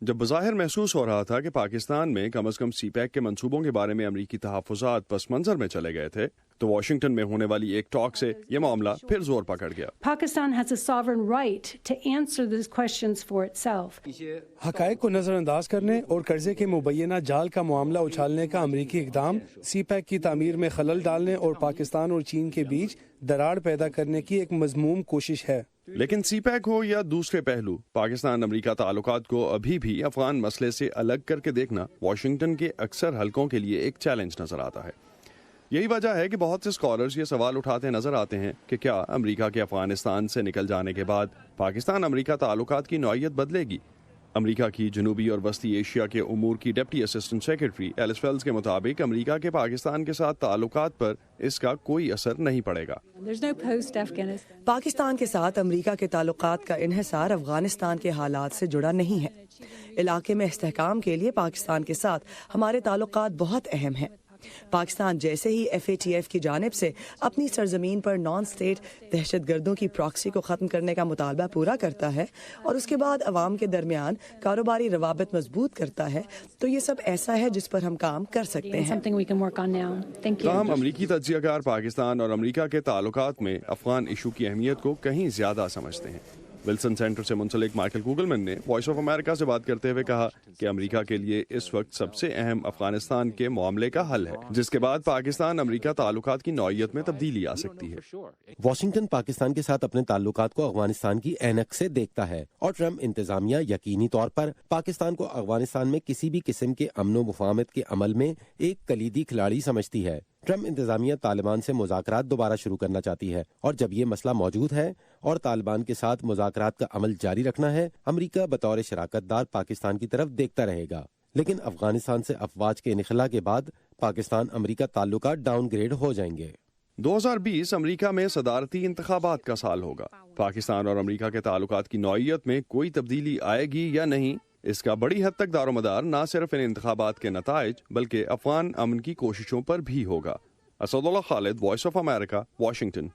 جب بظاہر محسوس ہو رہا تھا کہ پاکستان میں کم از کم سی پیک کے منصوبوں کے بارے میں امریکی تحفظات پس منظر میں چلے گئے تھے تو واشنگٹن میں ہونے والی ایک ٹاک سے یہ معاملہ پھر زور پکڑ گیا۔ Pakistan has a sovereign right to answer these questions for itself. حقائق کو نظر انداز کرنے اور قرضے کے مبینہ جال کا معاملہ اچھالنے کا امریکی اقدام سی پیک کی تعمیر میں خلل ڈالنے اور پاکستان اور چین کے بیچ دراڑ پیدا کرنے کی ایک مذموم کوشش ہے۔ لیکن سی پیک ہو یا دوسرے پہلو، پاکستان امریکہ تعلقات کو ابھی بھی افغان مسئلے سے الگ کر کے دیکھنا واشنگٹن کے اکثر حلقوں کے لیے ایک چیلنج نظر آتا ہے۔ یہی وجہ ہے کہ بہت سے اسکالرز یہ سوال اٹھاتے نظر آتے ہیں کہ کیا امریکہ کے افغانستان سے نکل جانے کے بعد پاکستان امریکہ تعلقات کی نوعیت بدلے گی؟ امریکہ کی جنوبی اور وسطی ایشیا کے امور کی deputy assistant secretary Alice Wells کے مطابق امریکہ کے پاکستان کے ساتھ تعلقات پر اس کا کوئی اثر نہیں پڑے گا۔ پاکستان کے ساتھ امریکہ کے تعلقات کا انحصار افغانستان کے حالات سے جڑا نہیں ہے۔ علاقے میں استحکام کے لیے پاکستان کے ساتھ ہمارے تعلقات بہت اہم ہیں۔ پاکستان جیسے ہی FATF کی جانب سے اپنی سرزمین پر نان اسٹیٹ دہشت گردوں کی پراکسی کو ختم کرنے کا مطالبہ پورا کرتا ہے اور اس کے بعد عوام کے درمیان کاروباری روابط مضبوط کرتا ہے تو یہ سب ایسا ہے جس پر ہم کام کر سکتے ہیں۔ تاہم امریکی تجزیہ کار پاکستان اور امریکہ کے تعلقات میں افغان ایشو کی اہمیت کو کہیں زیادہ سمجھتے ہیں۔ ولسن سینٹر سے منسلک مائیکل کوگلمن نے وائس آف امریکہ سے بات کرتے ہوئے کہا کہ امریکہ کے لیے اس وقت سب سے اہم افغانستان کے معاملے کا حل ہے، جس کے بعد پاکستان امریکہ تعلقات کی نوعیت میں تبدیلی آ سکتی ہے۔ واشنگٹن پاکستان کے ساتھ اپنے تعلقات کو افغانستان کی اینک سے دیکھتا ہے اور ٹرمپ انتظامیہ یقینی طور پر پاکستان کو افغانستان میں کسی بھی قسم کے امن و مفاہمت کے عمل میں ایک کلیدی کھلاڑی سمجھتی ہے۔ ٹرمپ انتظامیہ طالبان سے مذاکرات دوبارہ شروع کرنا چاہتی ہے اور جب یہ مسئلہ موجود ہے اور طالبان کے ساتھ مذاکرات کا عمل جاری رکھنا ہے، امریکہ بطور شراکت دار پاکستان کی طرف دیکھتا رہے گا۔ لیکن افغانستان سے افواج کے انخلاء کے بعد پاکستان امریکہ تعلقات ڈاؤن گریڈ ہو جائیں گے۔ 2020 امریکہ میں صدارتی انتخابات کا سال ہوگا۔ پاکستان اور امریکہ کے تعلقات کی نوعیت میں کوئی تبدیلی آئے گی یا نہیں، اس کا بڑی حد تک دار و مدار نہ صرف ان انتخابات کے نتائج بلکہ افغان امن کی کوششوں پر بھی ہوگا۔ اسد اللہ خالد، وائس آف امریکہ، واشنگٹن۔